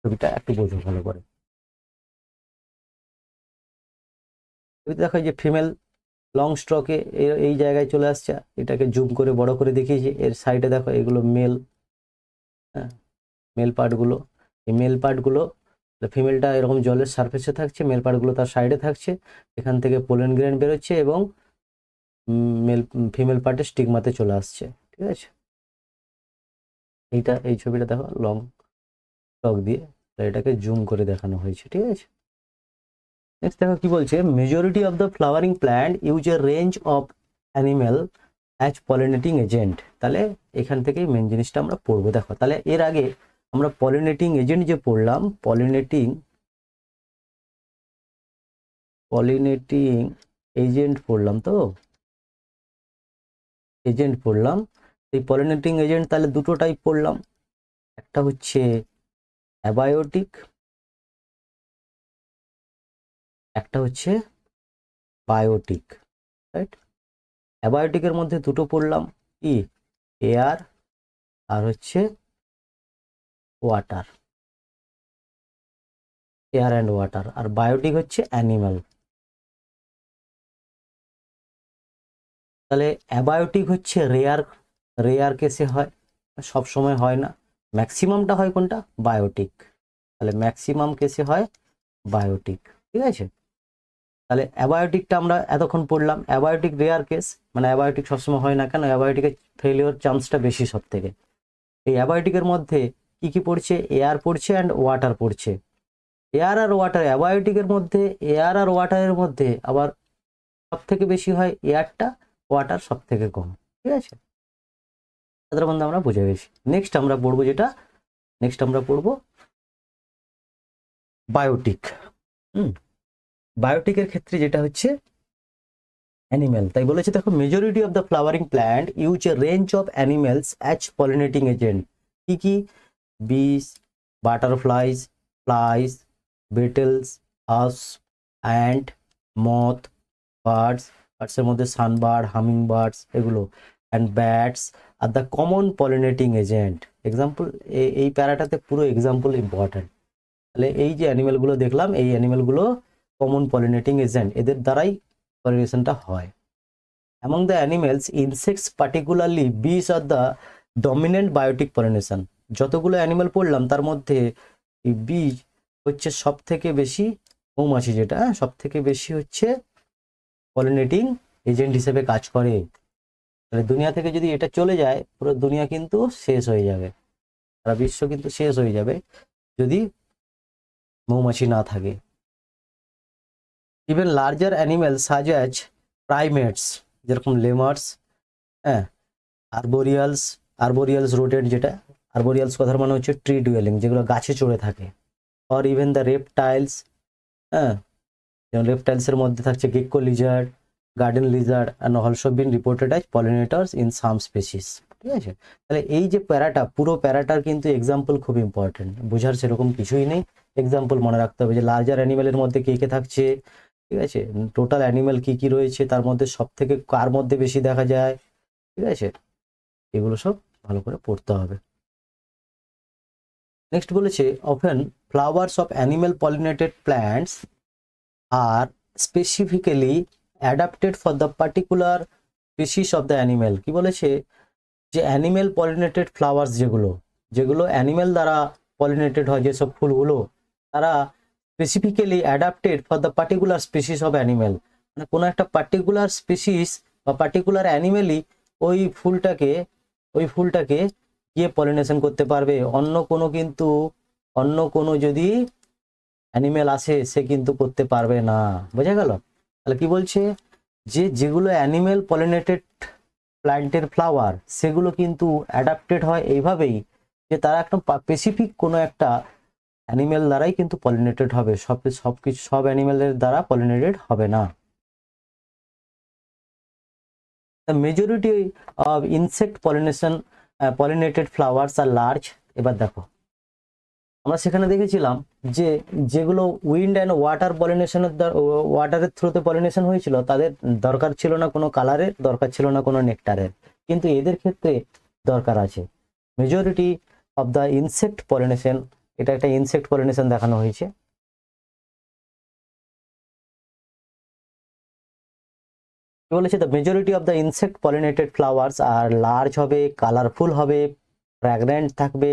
ছবিটা একটু বোঝো ভালো করে। দেখো যে ফিমেল লং স্ট্রকে এই জায়গায় চলে আসছে, এটাকে জুম করে বড় করে দেখিয়েছি। এর সাইডে দেখো এগুলো মেল, হ্যাঁ মেল পার্টগুলো। এই মেল পার্টগুলো, ফিমেলটা এরকম জলের সারফেসে থাকছে, মেল পার্টগুলো তার সাইডে থাকছে, এখান থেকে পোলেন গ্রেন বেরোচ্ছে এবং ফিমেল পার্টে স্টিগমাতে চলে আসছে। ঠিক আছে, এই ছবিটা দেখো লং স্টক দিয়ে, এটাকে জুম করে দেখানো হয়েছে। ঠিক আছে, নেক্সট দেখো কি বলছে, majority of the flowering plant use a range of animal as pollinating agent. তাহলে এখান থেকেই মেন জিনিসটা আমরা পড়বো। দেখো তাহলে এর আগে আমরা পলিনেটিং এজেন্ট যে পড়লাম, পলিনেটিং এজেন্ট পড়লাম, তো এজেন্ট পড়লাম। এই পলিনেটিং এজেন্ট তাহলে দুটো টাইপ পড়লাম, একটা হচ্ছে অ্যাবায়োটিক, একটা হচ্ছে বায়োটিক, রাইট? অ্যাবায়োটিকের মধ্যে দুটো পড়লাম, কি? এয়ার আর হচ্ছে ওয়াটার, এয়ার অ্যান্ড ওয়াটার। আর বায়োটিক হচ্ছে অ্যানিমাল। তাহলে অ্যাবায়োটিক হচ্ছে রেয়ার কেসে হয়, সব সময় হয় না। ম্যাক্সিমামটা হয় কোনটা? বায়োটিক। তাহলে ম্যাক্সিমাম কেসে হয় বায়োটিক। ঠিক আছে, তাহলে অ্যাবায়োটিকটা আমরা এতক্ষণ পড়লাম। অ্যাবায়োটিক রেয়ার কেস, মানে অ্যাবায়োটিক সবসময় হয় না। কেন? অ্যাবায়োটিকের ফেলিওর চান্সটা বেশি সব থেকে। এই অ্যাবায়োটিকের মধ্যে কি কি পড়ছে? এয়ার পড়ছে অ্যান্ড ওয়াটার পড়ছে। এয়ার আর ওয়াটার, অ্যাবায়োটিকের মধ্যে এয়ার আর ওয়াটারের মধ্যে আবার সব থেকে বেশি হয় এয়ারটা, ওয়াটার সব থেকে কম। ঠিক আছে, তাদের মধ্যে আমরা বুঝে গেছি। নেক্সট আমরা পড়বো বায়োটিক। বায়োটিকের ক্ষেত্রে যেটা হচ্ছে অ্যানিমেল, তাই বলেছে দেখো majority of the flowering plant use a range of animals as pollinating agent. কি কি? বিস, বাটারফ্লাইজ, ফ্লাইজ, বেটেলস, হাস, অ্যান্ট, মথ, বার্ডসের মধ্যে সানবার্ড, হামিং বার্ডস এগুলো, and bats are the common pollinating agent. Example, এই প্যারাটাতে পুরো এক্সাম্পল ইম্পর্টেন্ট। তাহলে এই যে অ্যানিমেলগুলো দেখলাম, এই অ্যানিমেলগুলো কমন পলিনেটিং এজেন্ট, এদের দ্বারাই পলিনেশনটা হয়। Among the animals, insects particularly bees are the dominant biotic pollination. যতগুলো অ্যানিমেল পড়লাম তার মধ্যে এই বীজ হচ্ছে সব থেকে বেশি, মৌমাছি যেটা সব থেকে বেশি হচ্ছে পলিনেটিং এজেন্ট হিসেবে কাজ করে। তাহলে দুনিয়া থেকে যদি এটা চলে যায়, পুরো দুনিয়া কিন্তু শেষ হয়ে যাবে, সারা বিশ্ব কিন্তু শেষ হয়ে যাবে যদি মৌমাছি না থাকে। ইভেন লার্জার অ্যানিমেল সাজ অ্যাজ প্রাইমেটস, যেরকম লেমার্স, হ্যাঁ, আরবোরিয়ালস রোডেন্ট, যেটা আরবোরিয়ালস কথার মানে হচ্ছে ট্রি ডুয়েলিং, যেগুলো গাছে চড়ে থাকে। অর ইভেন দ্য রেপটাইলস, হ্যাঁ, যেমন রেপটাইলসের মধ্যে থাকছে gecko lizard, garden lizard and also been reported as pollinators in some species. ঠিক আছে, তাহলে এই যে প্যারাটা, পুরো প্যারাটার কিন্তু এক্সাম্পল খুব ইম্পর্টেন্ট। বোঝার সেরকম কিছুই নেই, এক্সাম্পল মনে রাখতে হবে যে লার্জার অ্যানিমেলের মধ্যে কে কে থাকছে, ঠিক আছে, টোটাল অ্যানিমেল কি কি রয়েছে, তার মধ্যে সব থেকে কার মধ্যে বেশি দেখা যায়। ঠিক আছে, এগুলো সব ভালো করে পড়তে হবে। নেক্সট বলেছে, often flowers of animal pollinated plants are specifically adapted for the particular species of the animal. কি বলেছে? যে অ্যানিমেল পলিনেটেড ফ্লাওয়ার্স যেগুলো অ্যানিমেল দ্বারা পলিনেটেড হয় যেসব ফুলগুলো, তারা specifically adapted for the particular species of animal, মানে কোনো একটা পার্টিকুলার স্পিসিস বা পার্টিকুলার অ্যানিমেলই ওই ফুলটাকে গিয়ে পলিনেশন করতে পারবে। অন্য কোনো যদি অ্যানিমেল আসে সে কিন্তু করতে পারবে না। বোঝা গেল? তাহলে কি বলছে, যেগুলো অ্যানিমেল পলিনেটেড প্ল্যান্টের ফ্লাওয়ার সেগুলো কিন্তু অ্যাডাপ্টেড হয় এইভাবেই যে তারা একটা স্পেসিফিক কোনো একটা অ্যানিমেল দ্বারাই কিন্তু পলিনেটেড হবে, সব অ্যানিমেলের দ্বারা পলিনেটেড হবে না। The majority of insect pollinated flowers are large। এবার দেখো, আমরা সেখানে দেখেছিলাম যে যেগুলো উইন্ড অ্যান্ড ওয়াটারের থ্রুতে পলিনেশন হয়েছিল তাদের দরকার ছিল না কোনো কালারের, দরকার ছিল না কোনো নেকটারের, কিন্তু এদের ক্ষেত্রে দরকার আছে। Majority of the insect pollination, এটা একটা ইনসেক্ট পলিনেশন দেখানো হয়েছে। বলেছে the majority of the insect pollinated flowers are large হবে, কালারফুল হবে, ফ্র্যাগ্রেন্ট থাকবে,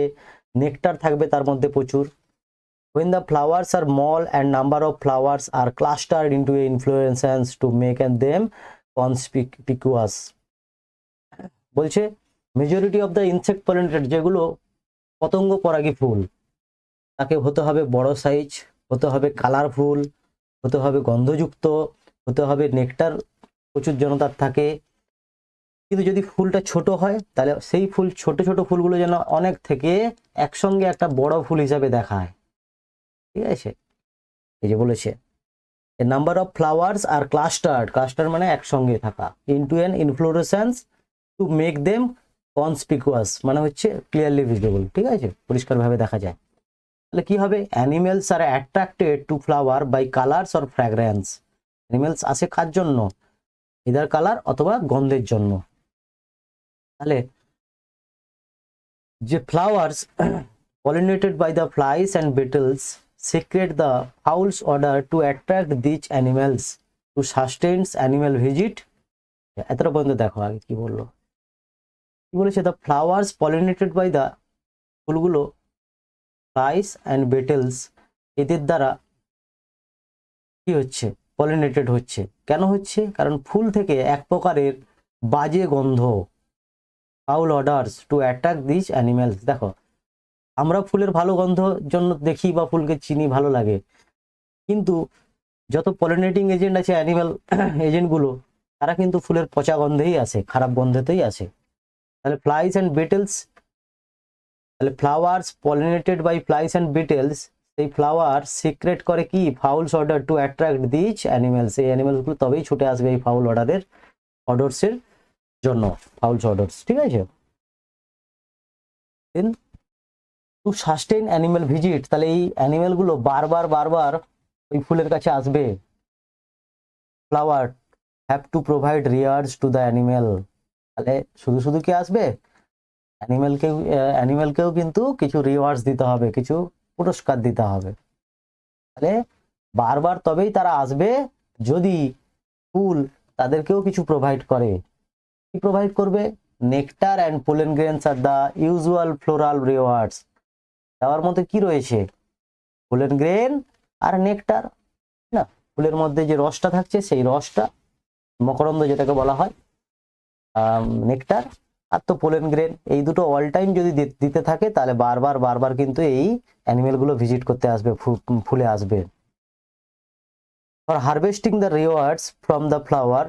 নেকটার থাকবে তার মধ্যে প্রচুর। When the flowers are small and number of flowers are clustered into a inflorescence to make them conspicuous। বলছে majority of the insect pollinated, যেগুলো পতঙ্গ পরাগী ফুল, তাকে হতে হবে বড় সাইজ, হতে হবে কালারফুল, হতে হবে গন্ধযুক্ত, হতে হবে নেকটার প্রচুর জনতার থাকে। কিন্তু যদি ফুলটা ছোট হয় তাহলে সেই ছোট ছোট ফুলগুলো যেন অনেক থেকে একসঙ্গে একটা বড় ফুল হিসাবে দেখায়। ঠিক আছে, এই যে বলেছে a number of flowers are clustered মানে একসঙ্গে থাকা, into an inflorescence to make them conspicuous মানে হচ্ছে ক্লিয়ারলি ভিজিবল। ঠিক আছে, পরিষ্কারভাবে দেখা যায়। তাহলে কি হবে, animals are attracted to flower by colours or fragrance. Animals আসে কার জন্য, ইদার কালার অথবা গন্ধের জন্য। তাহলে যে flowers pollinated by the flies and beetles secrete the fowl's odor to attract these animals to sustain animal visit। এতটা পর্যন্ত দেখো আগে কি বললো, কি বলেছে, the flowers pollinated by the, ফুলগুলো ফ্লাইস অ্যান্ড বেটেলস এদের দ্বারা কি হচ্ছে, পলিনেটেড হচ্ছে। কেন হচ্ছে, কারণ ফুল থেকে এক প্রকারের বাজে গন্ধ, foul orders two attract this animals. দেখো, আমরা ফুলের ভালো গন্ধ জন্য দেখি বা ফুলকে চিনি, ভালো লাগে, কিন্তু যত পলিনেটিং এজেন্ট আছে অ্যানিমেল এজেন্টগুলো, তারা কিন্তু ফুলের পচা গন্ধেই আসে, খারাপ গন্ধেতেই আসে। তাহলে ফ্লাইস অ্যান্ড বিটেলস, তাহলে flowers pollinated by flies and beetles, সেই ফ্লাওয়ার সিক্রেট করে কি, ফাউলস অর্ডার টু অ্যাট্রাক্ট দিস অ্যানিমেলস। এই অ্যানিমেলসগুলো তবেই ছুটে আসবে এই ফাউল অর্ডার্সের জন্য, ফাউলস অর্ডার্স। ঠিক আছে, দেন টু সাস্টেইন অ্যানিমেল ভিজিট, তাহলে এই অ্যানিমেলগুলো বারবার ওই ফুলের কাছে আসবে। Flower have to provide rewards to the animal, তাহলে শুধু কি আসবে, অ্যানিমেলকেও কিন্তু কিছু রিওয়ার্ডস দিতে হবে, কিছু পুরস্কার দিতে হবে। তাহলে বারবার তবেই তারা আসবে যদি ফুল তাদেরকেও কিছু প্রোভাইড করে। কি প্রোভাইড করবে, nectar and pollen grains are the usual floral rewards. দেওয়ার মধ্যে কি রয়েছে, পোলেন গ্রেন আর নেকটার, না, ফুলের মধ্যে যে রসটা থাকছে সেই রসটা, মকরন্দ যেটাকে বলা হয়, নেকটার আর তো পোলেন গ্রেন, এই দুটো অল টাইম যদি দিতে থাকে তাহলে বারবার কিন্তু এই অ্যানিমেলগুলো ভিজিট করতে আসবে, ফুলে আসবে। For harvesting the rewards from the flower,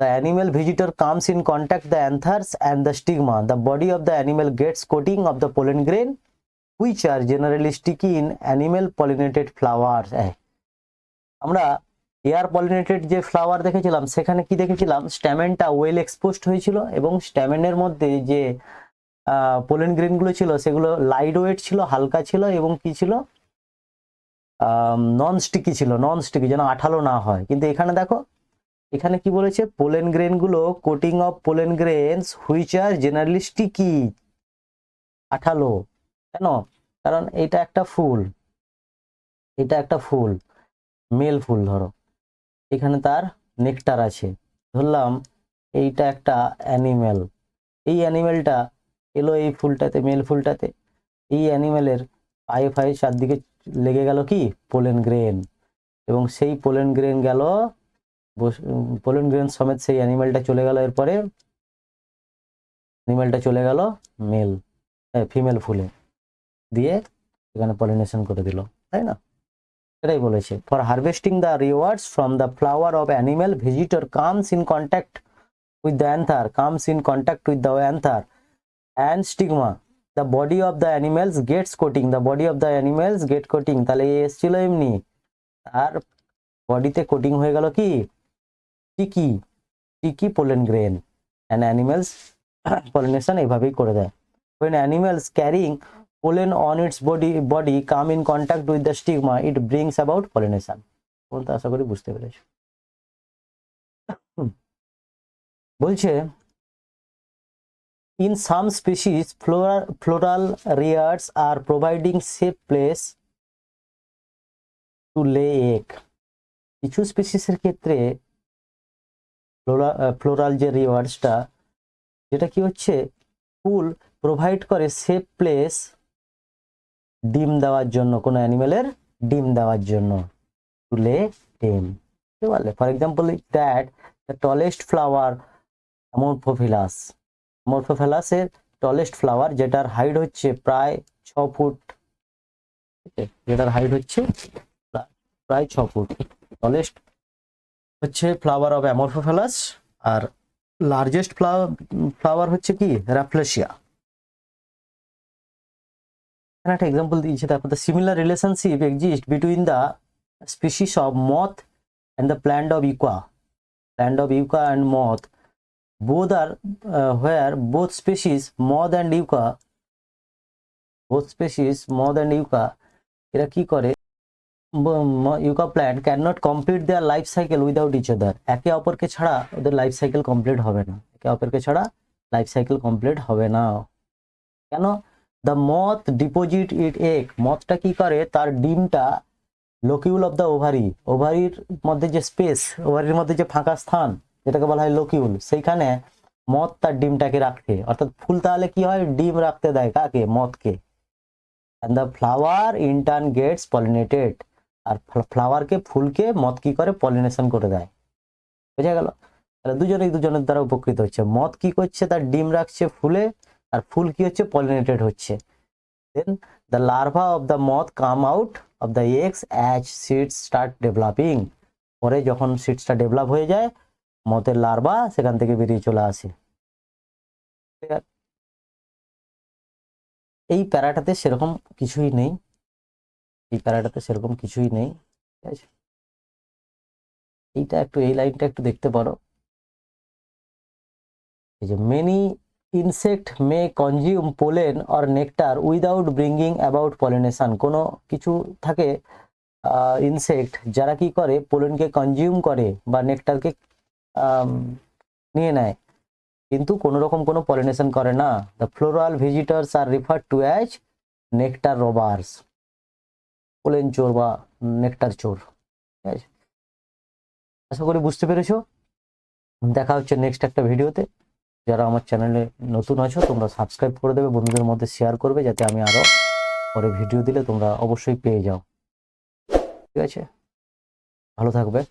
the animal visitor comes in contact the anthers and the stigma. The body of the animal gets coating of the pollen grain, which are generally sticky in animal pollinated flowers। আমরা এয়ার পলিনেটেড যে ফ্লাওয়ার দেখেছিলাম সেখানে কি দেখেছিলাম, স্ট্যামেনটা ওয়েল এক্সপোজড হয়েছিল এবং স্ট্যামেনের মধ্যে যে পোলেন গ্রেনগুলো ছিল সেগুলো লাইট ওয়েট ছিল, হালকা ছিল এবং কি ছিল, নন স্টিকি যেন আঠালো না হয়। কিন্তু এখানে দেখো, এখানে কি বলেছে, পোলেন গ্রেন গুলো coating of pollen grains which are generally sticky, আঠালো। কেন, কারণ এটা একটা ফুল, মেল ফুল, ধরো এখানে তার নেকটার আছে, ধরলাম এইটা একটা অ্যানিমেল, এই অ্যানিমেলটা এলো এই ফুলটাতে, মেল ফুলটাতে, এই অ্যানিমেলের পায়ে পায়ে চারদিকে লেগে গেল কি পোলেন গ্রেন, এবং সেই পোলেন গ্রেন গেল, পোলেন গ্রেন সমেত সেই অ্যানিমেলটা চলে গেল, এরপরে অ্যানিমেলটা চলে গেল মেল ফিমেল ফুলে দিয়ে এখানে পলিনেশন করে দিল, তাই না? এটাই বলেছে for harvesting the rewards from the flower of animal visitor comes in contact with the anther, comes in contact with the anther and stigma, the body of the animals gets coating, the body of the animals get coating, তাহলে এসেছিল এমনি, আর বডিতে কোটিং হয়ে গেল কি টিকি, টিকি pollen grain, and animals pollination এইভাবেই করে দেয়। when animals carrying pollen on its body come in contact with the stigma, it brings about pollination। বলতে আশা করি বুঝতে পেরেছো। বলছে in some species floral rears are providing safe place to lay egg। কিছু স্পিসিসের ক্ষেত্রে ফ্লোরাল যে রিওয়ার্ডসটা, যেটা কি হচ্ছে ফুল প্রোভাইড করে সেফ প্লেস ডিম দেওয়ার জন্য, কোনো অ্যানিমেলের ডিম দেওয়ার জন্য, টু লে ডিম, বুঝতে পারলে? For example that the tallest flower Amorphophallus, অ্যামরফোফিলাসের টলেস্ট ফ্লাওয়ার যেটার হাইট হচ্ছে প্রায় 6 ফুট, যেটার হাইট হচ্ছে প্রায় 6 ফুট, টলেস্ট হচ্ছে ফ্লাওয়ার অফ অ্যামরফোফিলাস, আর লার্জেস্ট ফ্লাওয়ার হচ্ছে কি রাফলেশিয়া। এখানে একটা এক্সাম্পল দিয়েছে, দেখো the similar relationship exist between the species of moth and the plant of yucca, plant of yucca and moth, both are where both species moth and yucca, both species moth and yucca এরা কি করে, yucca plant can not complete their life cycle without each other, একে অপরকে ছাড়া ওদের লাইফ সাইকেল কমপ্লিট হবে না, একে অপরকে ছাড়া লাইফ সাইকেল কমপ্লিট হবে না। কেন? The moth deposit it egg, মথটা কি করে তার ডিমটা লোকিউল অফ দ্য ওভারি, ওভারির মধ্যে যে স্পেস, ওভারির মধ্যে যে ফাঁকা স্থান যেটাকে বলা হয় লোকিউল, সেইখানে মথ তার ডিমটাকে রাখতে, অর্থাৎ ফুল তাহলে কি হয় ডিম রাখতে দেয় কাকে, মথকে, and the flower in turn gets pollinated, আর ফ্লাওয়ারকে ফুলকে মথ কি করে পলিনেশন করে দেয়, বুঝা গেল? তাহলে দুজনেই দুজনের দ্বারা উপকৃত হচ্ছে, মথ কি করছে তার ডিম রাখছে ফুলে, আর ফুল কি হচ্ছে পলিনেটেড হচ্ছে। দেন the larva of the moth come out of the eggs as seeds start developing, পরে যখন সিডসটা ডেভেলপ হয়ে যায় মথের লার্ভা সেখান থেকে বেরিয়ে চলে আসে। এই প্যারাটাতে সেরকম কিছুই নেই, এই প্যারাটাতে সেরকম কিছুই নেই, ঠিক আছে? এইটা একটু, এই লাইনটা একটু দেখতে পারো, এই যে many insect May consume pollen or nectar without bringing about pollination, কোনো কিছু থাকে ইনসেক্ট যারা কি করে পোলেনকে কনজিউম করে বা নেকটারকে নিয়ে নেয়, কিন্তু কোনো রকম কোনো পলিনেশন করে না। The floral visitors are referred to as nectar robbers, pollen চোর বা নেকটার চোর, ঠিক আছে? আশা করি বুঝতে পেরেছো। দেখা হচ্ছে নেক্সট একটা ভিডিওতে। যারা আমার চ্যানেলে নতুন আছো তোমরা সাবস্ক্রাইব করে দেবে, বন্ধুদের মধ্যে শেয়ার করবে, যাতে আমি আরো পরে ভিডিও দিলে তোমরা অবশ্যই পেয়ে যাও, ঠিক আছে? ভালো থাকবে।